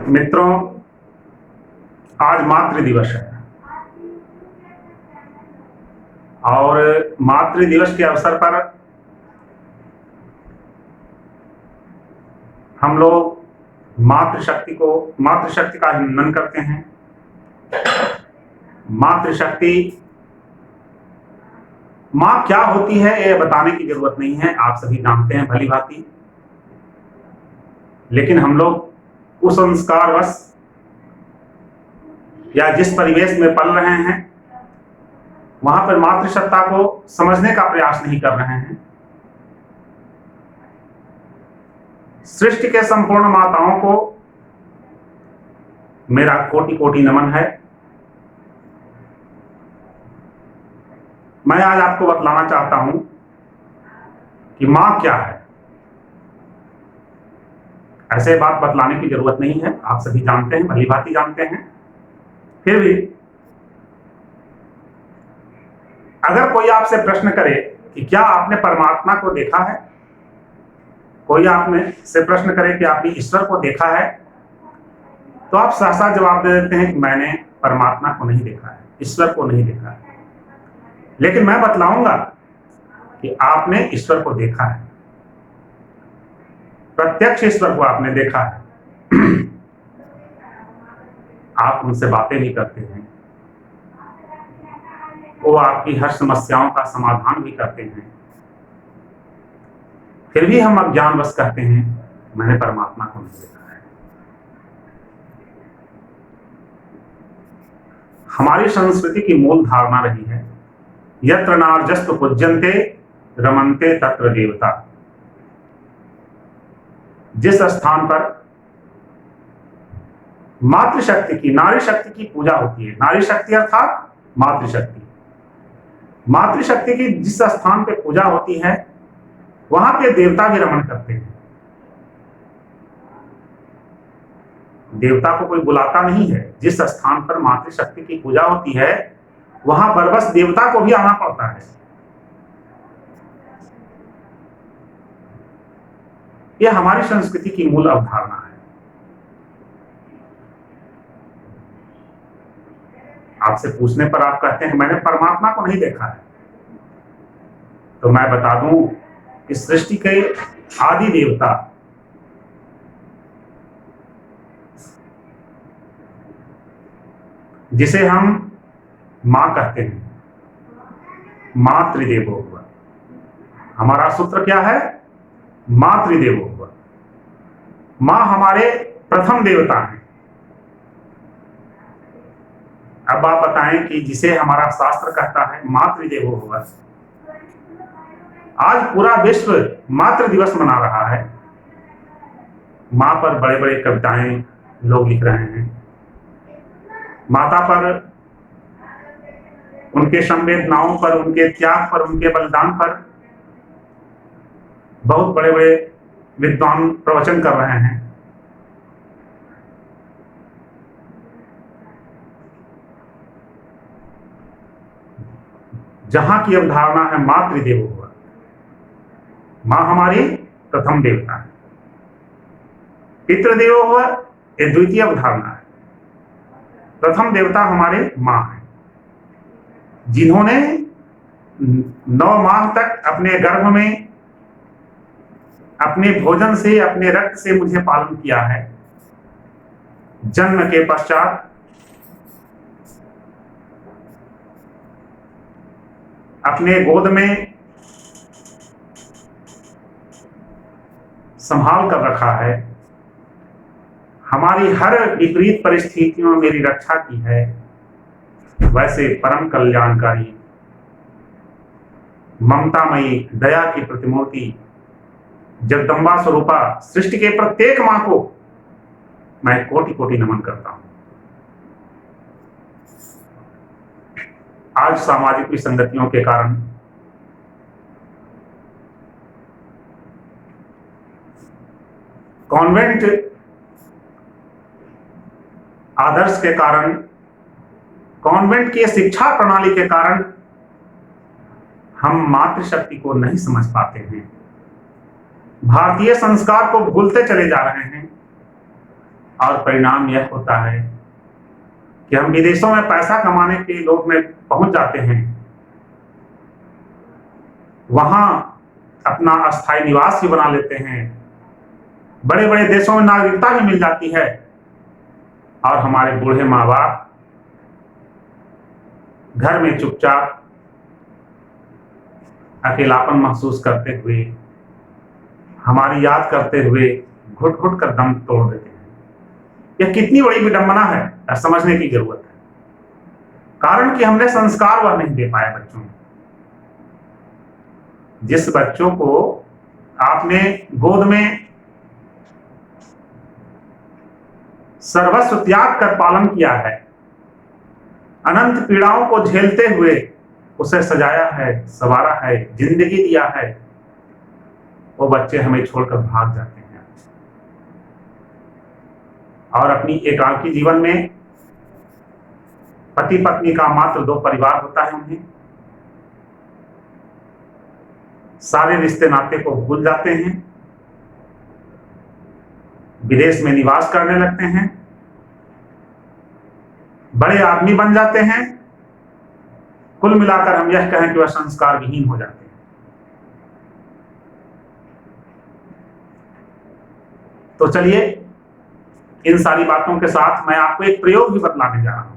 मित्रों, आज मातृ दिवस है और मातृ दिवस के अवसर पर हम लोग मातृशक्ति का हिंदन करते हैं। मातृशक्ति माँ क्या होती है ये बताने की जरूरत नहीं है, आप सभी जानते हैं भली भांति। लेकिन हम लोग उस संस्कारवश या जिस परिवेश में पल रहे हैं वहां पर मातृसत्ता को समझने का प्रयास नहीं कर रहे हैं। सृष्टि के संपूर्ण माताओं को मेरा कोटि कोटि नमन है। मैं आज आपको बतलाना चाहता हूं कि मां क्या है। ऐसे बात बतलाने की जरूरत नहीं है, आप सभी जानते हैं, भली भांति जानते हैं। फिर भी अगर कोई आपसे प्रश्न करे कि क्या आपने परमात्मा को देखा है, कोई आपने से प्रश्न करे कि आपने ईश्वर को देखा है, तो आप सहसा जवाब दे देते हैं कि मैंने परमात्मा को नहीं देखा है, ईश्वर को नहीं देखा है। लेकिन मैं बतलाऊंगा कि आपने ईश्वर को देखा है, प्रत्यक्ष ईश्वर को आपने देखा है। आप उनसे बातें भी करते हैं, वो आपकी हर समस्याओं का समाधान भी करते हैं। फिर भी हम अज्ञानवश कहते हैं मैंने परमात्मा को नहीं देखा है। हमारी संस्कृति की मूल धारणा रही है यत्र नार्यस्तु पूज्यन्ते रमन्ते तत्र देवता। जिस स्थान पर मातृशक्ति की, नारी शक्ति की पूजा होती है, नारी शक्ति अर्थात मातृशक्ति, मातृशक्ति की जिस स्थान पे पूजा होती है वहां पे देवता भी रमण करते हैं। देवता को कोई बुलाता नहीं है। जिस स्थान पर मातृशक्ति की पूजा होती है वहां बरबस देवता को भी आना पड़ता है। यह हमारी संस्कृति की मूल अवधारणा है। आपसे पूछने पर आप कहते हैं मैंने परमात्मा को नहीं देखा है, तो मैं बता दूं कि सृष्टि के आदि देवता जिसे हम मां कहते हैं, मातृदेवो भव। हमारा सूत्र क्या है? मातृदेवो भव। मां हमारे प्रथम देवता हैं। अब आप बताएं कि जिसे हमारा शास्त्र कहता है मातृदेवो भव, आज पूरा विश्व मातृ दिवस मना रहा है। मां पर बड़े बड़े कविताएं लोग लिख रहे हैं, माता पर, उनके संवेदनाओं पर, उनके त्याग पर, उनके बलिदान पर बहुत बड़े बड़े विद्वान प्रवचन कर रहे हैं। जहां की अवधारणा है मातृदेवो भव, मां हमारी प्रथम देवता है। पितृदेवो भव ये द्वितीय अवधारणा है। प्रथम देवता हमारे मां है, जिन्होंने 9 माह तक अपने गर्भ में अपने भोजन से, अपने रक्त से मुझे पालन किया है। जन्म के पश्चात अपने गोद में संभाल कर रखा है। हमारी हर विपरीत परिस्थितियों में मेरी रक्षा की है। वैसे परम कल्याणकारी, ममतामयी, दया की प्रतिमूर्ति जगदम्बा स्वरूपा सृष्टि के प्रत्येक मां को मैं कोटि कोटि नमन करता हूं। आज सामाजिक विसंगतियों के कारण कॉन्वेंट आदर्श के कारण, कॉन्वेंट की शिक्षा प्रणाली के कारण हम मातृशक्ति को नहीं समझ पाते हैं। भारतीय संस्कार को भूलते चले जा रहे हैं। और परिणाम यह होता है कि हम विदेशों में पैसा कमाने के लोभ में पहुंच जाते हैं, वहां अपना अस्थायी निवास भी बना लेते हैं, बड़े बड़े देशों में नागरिकता भी मिल जाती है, और हमारे बूढ़े माँ बाप घर में चुपचाप अकेलापन महसूस करते हुए, हमारी याद करते हुए घुट घुट कर दम तोड़ देते हैं। यह कितनी बड़ी विडंबना है, समझने की जरूरत है। कारण कि हमने संस्कार वह नहीं दे पाए बच्चों में। जिस बच्चों को आपने गोद में सर्वस्व त्याग कर पालन किया है, अनंत पीड़ाओं को झेलते हुए उसे सजाया है, संवारा है, जिंदगी दिया है, वो बच्चे हमें छोड़कर भाग जाते हैं और अपनी एकाकी जीवन में पति पत्नी का मात्र 2 परिवार होता है, उन्हें सारे रिश्ते नाते को भूल जाते हैं, विदेश में निवास करने लगते हैं, बड़े आदमी बन जाते हैं। कुल मिलाकर हम यह कहें कि वह संस्कार विहीन हो जाते हैं। तो चलिए, इन सारी बातों के साथ मैं आपको एक प्रयोग भी बतलाने जा रहा हूं।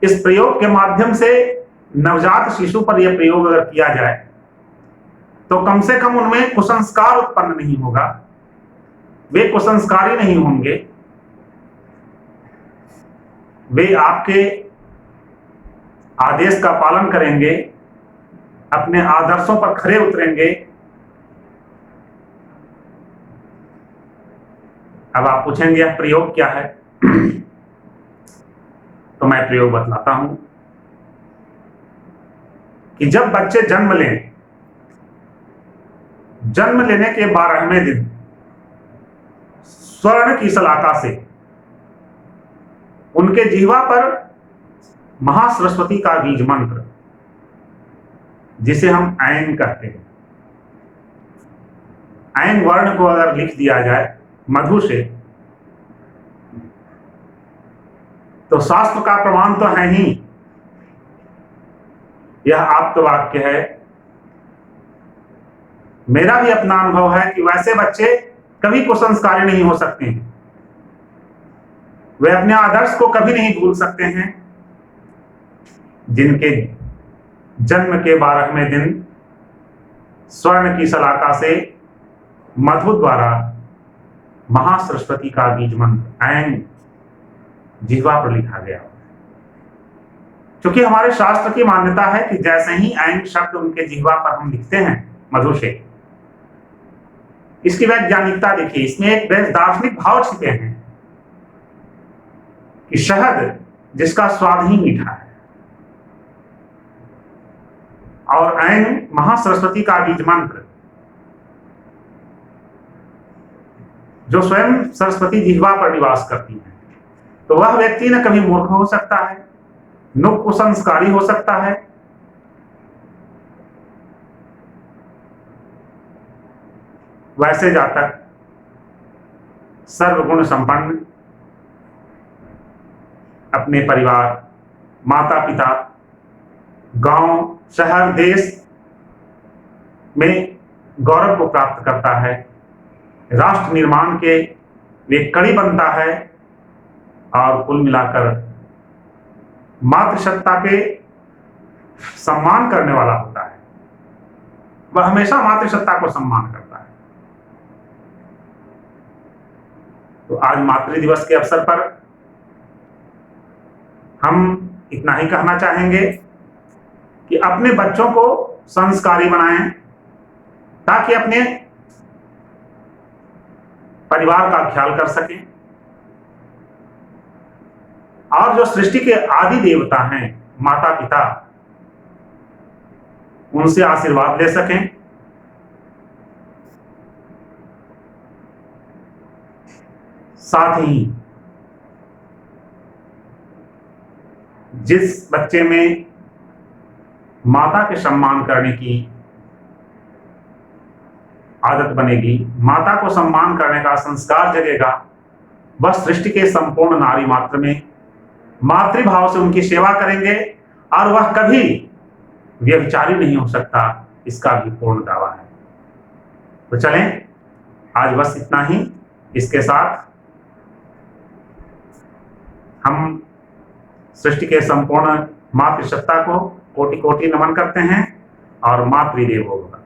इस प्रयोग के माध्यम से नवजात शिशु पर यह प्रयोग अगर किया जाए तो कम से कम उनमें कुसंस्कार उत्पन्न नहीं होगा, वे कुसंस्कारी नहीं होंगे, वे आपके आदेश का पालन करेंगे, अपने आदर्शों पर खरे उतरेंगे। अब आप पूछेंगे यह प्रयोग क्या है? तो मैं प्रयोग बतलाता हूं कि जब बच्चे जन्म लें, जन्म लेने के 12वें दिन स्वर्ण की सलाका से उनके जिह्वा पर महासरस्वती का बीज मंत्र, जिसे हम ऐन कहते हैं, ऐन वर्ण को अगर लिख दिया जाए मधु से, तो शास्त्र का प्रमाण तो है ही, यह आप्त वाक्य है। मेरा भी अपना अनुभव है कि वैसे बच्चे कभी कुसंस्कारी नहीं हो सकते हैं, वे अपने आदर्श को कभी नहीं भूल सकते हैं, जिनके जन्म के 12वें दिन स्वर्ण की सलाका से मधु द्वारा महासरस्वती का बीज मंत्र ऐन जिह्वा पर लिखा गया। क्योंकि हमारे शास्त्र की मान्यता है कि जैसे ही ऐन शब्द उनके जिह्वा पर हम लिखते हैं मधु से, इसकी वैज्ञानिकता देखिए, इसमें एक दार्शनिक भाव छिपे हैं कि शहद जिसका स्वाद ही मीठा है और ऐन महासरस्वती का बीज मंत्र जो स्वयं सरस्वती जिह्वा पर निवास करती है, तो वह व्यक्ति न कभी मूर्ख हो सकता है, न कुसंस्कारी हो सकता है। वैसे जातक सर्वगुण संपन्न, अपने परिवार, माता पिता, गांव, शहर, देश में गौरव को प्राप्त करता है, राष्ट्र निर्माण के वे कड़ी बनता है और कुल मिलाकर मातृसत्ता के सम्मान करने वाला होता है। वह हमेशा मातृसत्ता को सम्मान करता है। तो आज मातृ दिवस के अवसर पर हम इतना ही कहना चाहेंगे कि अपने बच्चों को संस्कारी बनाएं, ताकि अपने परिवार का ख्याल कर सकें और जो सृष्टि के आदि देवता हैं माता पिता, उनसे आशीर्वाद ले सकें। साथ ही जिस बच्चे में माता के सम्मान करने की आदत बनेगी, माता को सम्मान करने का संस्कार जगेगा, वह सृष्टि के संपूर्ण नारी मात्र में मातृभाव से उनकी सेवा करेंगे और वह कभी व्यभिचारी नहीं हो सकता, इसका भी पूर्ण दावा है। तो चलें, आज बस इतना ही। इसके साथ हम सृष्टि के संपूर्ण मातृसत्ता को कोटि कोटि नमन करते हैं और मातृदेवो भव।